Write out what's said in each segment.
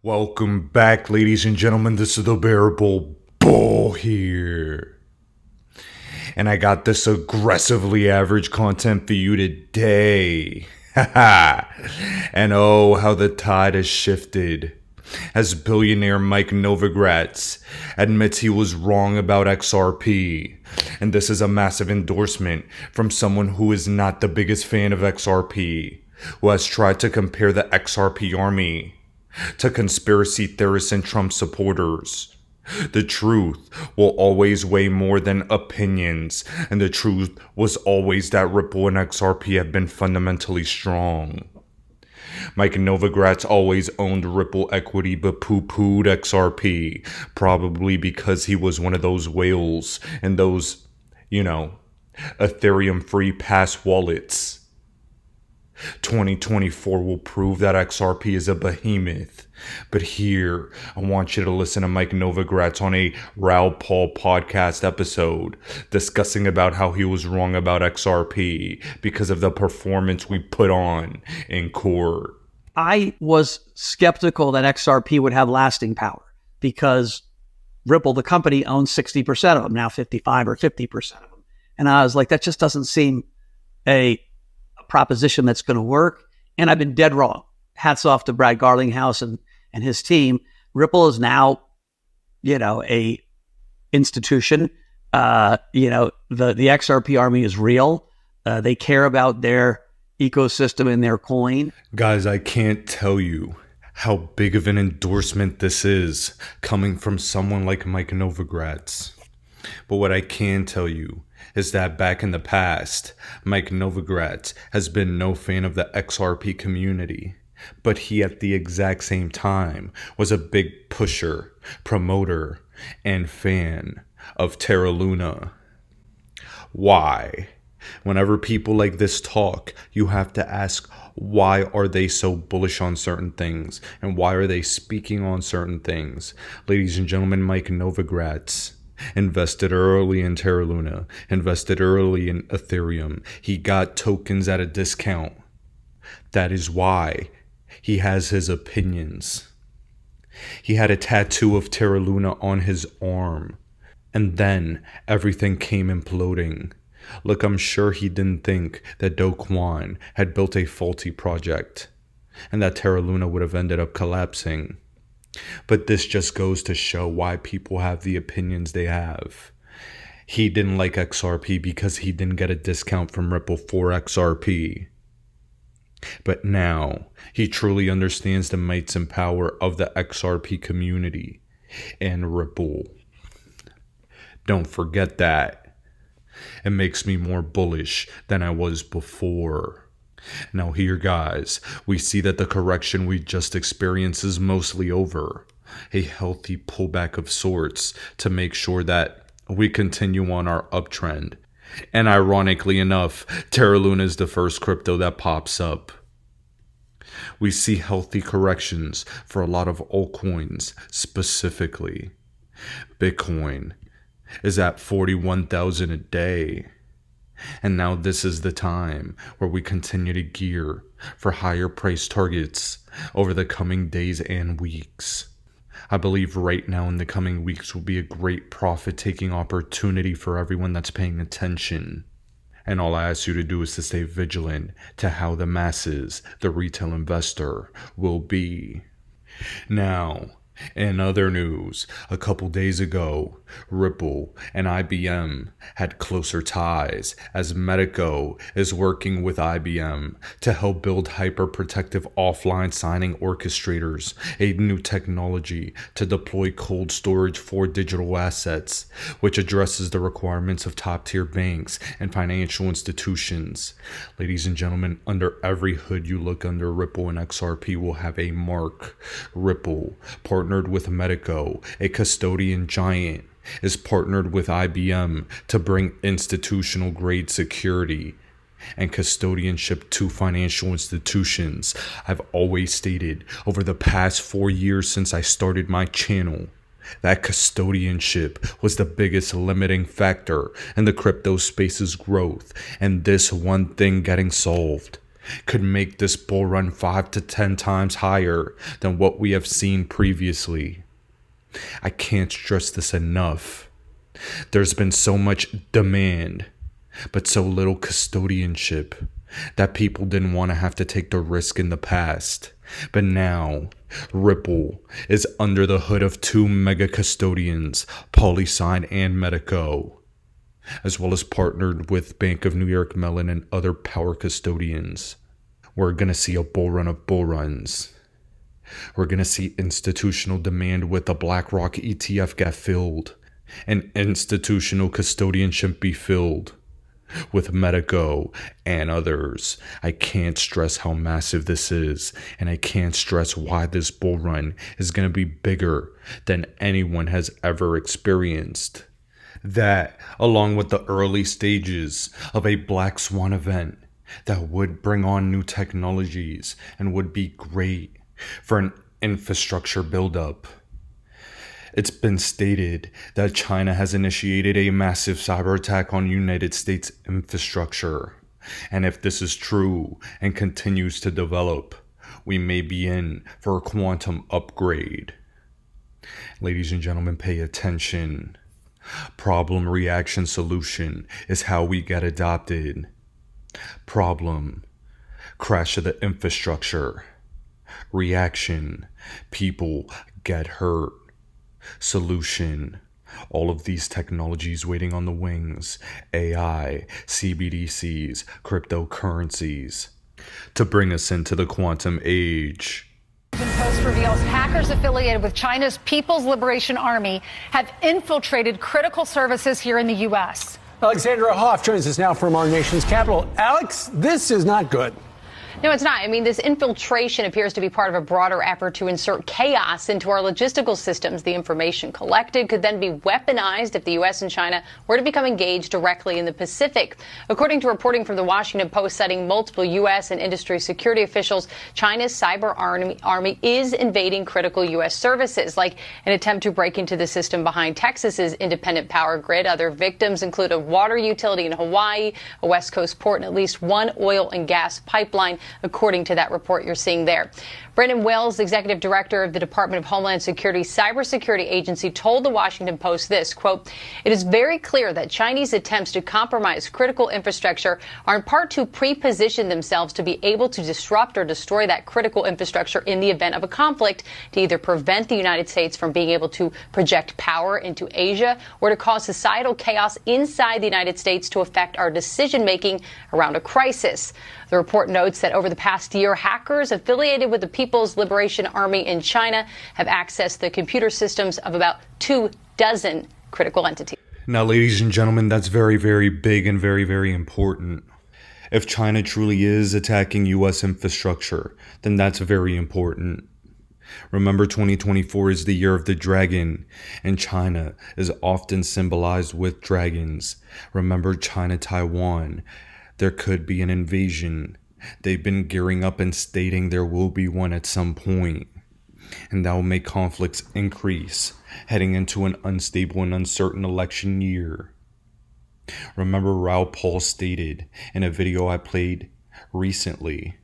Welcome back, ladies and gentlemen. This is the Bearable Bull here. And I got this aggressively average content for you today. And oh, how the tide has shifted. As billionaire Mike Novogratz admits he was wrong about XRP. And this is a massive endorsement from someone who is not the biggest fan of XRP, who has tried to compare the XRP army to conspiracy theorists and Trump supporters. The truth will always weigh more than opinions, and the truth was always that Ripple and XRP have been fundamentally strong. Mike Novogratz always owned Ripple equity but poo-pooed XRP, probably because he was one of those whales in those, Ethereum free pass wallets. 2024 will prove that XRP is a behemoth. But here, I want you to listen to Mike Novogratz on a Raoul Paul podcast episode discussing about how he was wrong about XRP because of the performance we put on in court. I was skeptical that XRP would have lasting power because Ripple, the company, owns 60% of them, now 55 or 50% of them. And I was like, that just doesn't seem a proposition that's going to work. And I've been dead wrong. Hats off to Brad Garlinghouse and his team. Ripple is now, a institution. The XRP army is real. They care about their ecosystem and their coin. Guys, I can't tell you how big of an endorsement this is coming from someone like Mike Novogratz. But what I can tell you is that back in the past, Mike Novogratz has been no fan of the XRP community, but he at the exact same time was a big pusher, promoter, and fan of Terra Luna. Why? Whenever people like this talk, you have to ask, why are they so bullish on certain things? And why are they speaking on certain things? Ladies and gentlemen, Mike Novogratz invested early in Terra Luna, invested early in Ethereum. He got tokens at a discount. That is why he has his opinions. He had a tattoo of Terra Luna on his arm, and then everything came imploding. Look, I'm sure he didn't think that Do Kwon had built a faulty project and that Terra Luna would have ended up collapsing. But this just goes to show why people have the opinions they have. He didn't like XRP because he didn't get a discount from Ripple for XRP. But now he truly understands the might and power of the XRP community and Ripple. Don't forget that. It makes me more bullish than I was before. Now here, guys, we see that the correction we just experienced is mostly over. A healthy pullback of sorts to make sure that we continue on our uptrend. And ironically enough, Terra Luna is the first crypto that pops up. We see healthy corrections for a lot of altcoins specifically. Bitcoin is at 41,000 a day. And now this is the time where we continue to gear for higher price targets over the coming days and weeks. I believe right now in the coming weeks will be a great profit-taking opportunity for everyone that's paying attention. And all I ask you to do is to stay vigilant to how the masses, the retail investor, will be. Now, in other news, a couple days ago, Ripple and IBM had closer ties as Medico is working with IBM to help build hyper-protective offline signing orchestrators, a new technology to deploy cold storage for digital assets, which addresses the requirements of top-tier banks and financial institutions. Ladies and gentlemen, under every hood you look under, Ripple and XRP will have a mark. Ripple, partnered with Medico, a custodian giant, is partnered with IBM to bring institutional grade security and custodianship to financial institutions. I've always stated over the past 4 years since I started my channel that custodianship was the biggest limiting factor in the crypto space's growth, and this one thing getting solved could make this bull run 5 to 10 times higher than what we have seen previously. I can't stress this enough. There's been so much demand, but so little custodianship that people didn't want to have to take the risk in the past. But now, Ripple is under the hood of two mega custodians, PolySign and Medico, as well as partnered with Bank of New York Mellon and other power custodians. We're going to see a bull run of bull runs. We're going to see institutional demand with the BlackRock ETF get filled, and institutional custodianship be filled with Medico and others. I can't stress how massive this is, and I can't stress why this bull run is going to be bigger than anyone has ever experienced. That, along with the early stages of a black swan event that would bring on new technologies and would be great for an infrastructure buildup. It's been stated that China has initiated a massive cyber attack on United States infrastructure. And if this is true and continues to develop, we may be in for a quantum upgrade. Ladies and gentlemen, pay attention. Problem, reaction, solution is how we get adopted. Problem, crash of the infrastructure. Reaction, people get hurt. Solution, all of these technologies waiting on the wings, AI, CBDCs, cryptocurrencies, to bring us into the quantum age. Post reveals hackers affiliated with China's People's Liberation Army have infiltrated critical services here in the U.S. Alexandra Hoff joins us now from our nation's capital. Alex, this is not good. No, it's not. I mean, this infiltration appears to be part of a broader effort to insert chaos into our logistical systems. The information collected could then be weaponized if the U.S. and China were to become engaged directly in the Pacific. According to reporting from the Washington Post citing multiple U.S. and industry security officials, China's cyber army is invading critical U.S. services, like an attempt to break into the system behind Texas's independent power grid. Other victims include a water utility in Hawaii, a West Coast port, and at least one oil and gas pipeline, according to that report you're seeing there. Brendan Wells, executive director of the Department of Homeland Security's cybersecurity agency, told the Washington Post this, quote, "It is very clear that Chinese attempts to compromise critical infrastructure are in part to pre-position themselves to be able to disrupt or destroy that critical infrastructure in the event of a conflict, to either prevent the United States from being able to project power into Asia or to cause societal chaos inside the United States to affect our decision-making around a crisis." The report notes that over the past year, hackers affiliated with the People's Liberation Army in China have accessed the computer systems of about 24 critical entities. Now, ladies and gentlemen, that's very, very big and very, very important. If China truly is attacking U.S. infrastructure, then that's very important. Remember, 2024 is the year of the dragon, and China is often symbolized with dragons. Remember China, Taiwan. There could be an invasion. They've been gearing up and stating there will be one at some point. And that will make conflicts increase, heading into an unstable and uncertain election year. Remember, Raoul Paul stated in a video I played recently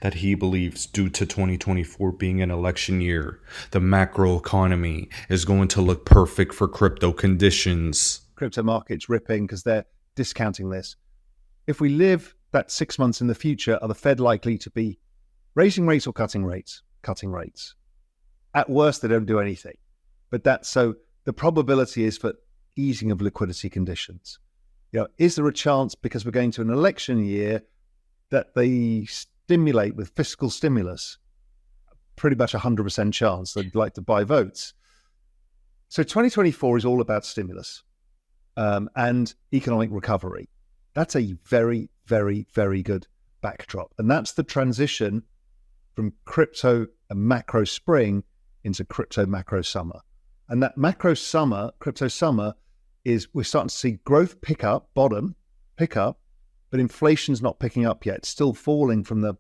that he believes due to 2024 being an election year, the macro economy is going to look perfect for crypto conditions. Crypto markets ripping because they're discounting this. If we live that 6 months in the future, are the Fed likely to be raising rates or cutting rates? Cutting rates. At worst, they don't do anything. But that's so the probability is for easing of liquidity conditions. You know, is there a chance, because we're going to an election year, that they stimulate with fiscal stimulus? Pretty much 100% chance they'd like to buy votes. So 2024 is all about stimulus and economic recovery. That's a very, very, very good backdrop. And that's the transition from crypto and macro spring into crypto macro summer. And that macro summer, crypto summer, is we're starting to see growth pick up, but inflation's not picking up yet. It's still falling from the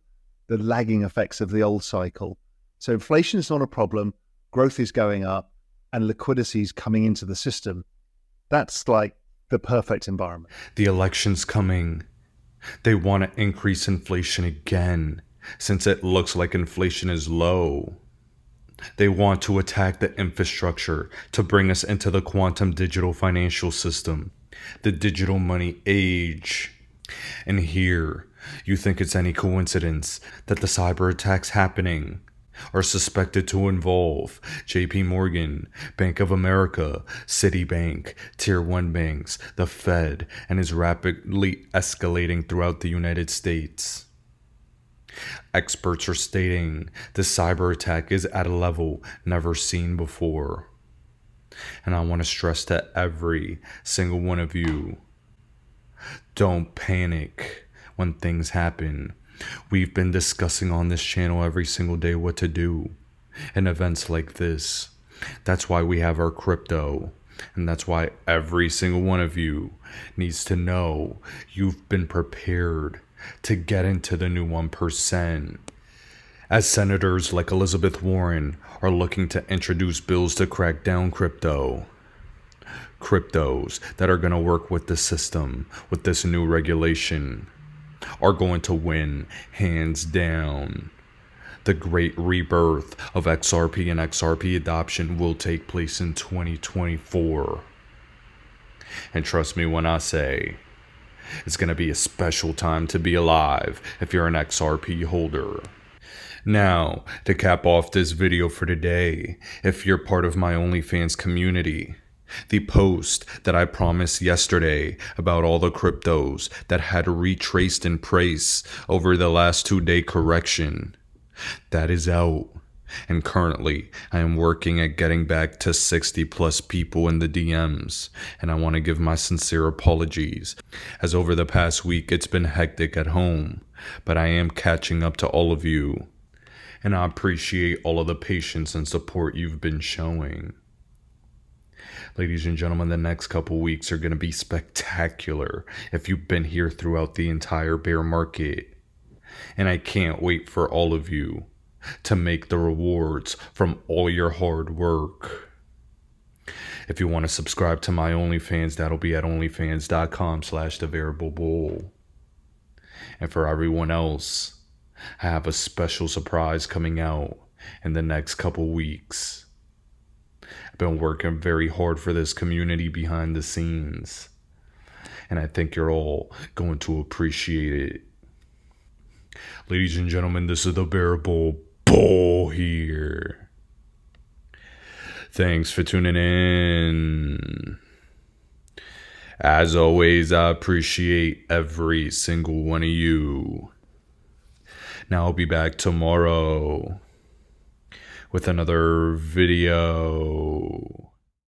lagging effects of the old cycle. So inflation is not a problem, growth is going up, and liquidity is coming into the system. That's like the perfect environment. The election's coming. They want to increase inflation again, since it looks like inflation is low. They want to attack the infrastructure to bring us into the quantum digital financial system, the digital money age. And here, you think it's any coincidence that the cyber attacks happening are suspected to involve JP Morgan, Bank of America, Citibank, Tier 1 banks, the Fed, and is rapidly escalating throughout the United States. Experts are stating the cyber attack is at a level never seen before. And I want to stress to every single one of you, don't panic when things happen. We've been discussing on this channel every single day what to do in events like this. That's why we have our crypto. And that's why every single one of you needs to know you've been prepared to get into the new 1%. As senators like Elizabeth Warren are looking to introduce bills to crack down cryptos that are going to work with the system, with this new regulation, are going to win hands down. The great rebirth of XRP and XRP adoption will take place in 2024. And trust me when I say, it's going to be a special time to be alive if you're an XRP holder. Now, to cap off this video for today, if you're part of my OnlyFans community, the post that I promised yesterday about all the cryptos that had retraced in price over the last 2-day correction, that is out. And currently, I am working at getting back to 60 plus people in the DMs. And I want to give my sincere apologies, as over the past week it's been hectic at home. But I am catching up to all of you. And I appreciate all of the patience and support you've been showing. Ladies and gentlemen, the next couple weeks are going to be spectacular if you've been here throughout the entire bear market. And I can't wait for all of you to make the rewards from all your hard work. If you want to subscribe to my OnlyFans, that'll be at onlyfans.com/thevariablebull. And for everyone else, I have a special surprise coming out in the next couple weeks. I've been working very hard for this community behind the scenes, and I think you're all going to appreciate it. Ladies and gentlemen, this is the Bearable Bull here. Thanks for tuning in. As always, I appreciate every single one of you. Now I'll be back tomorrow with another video.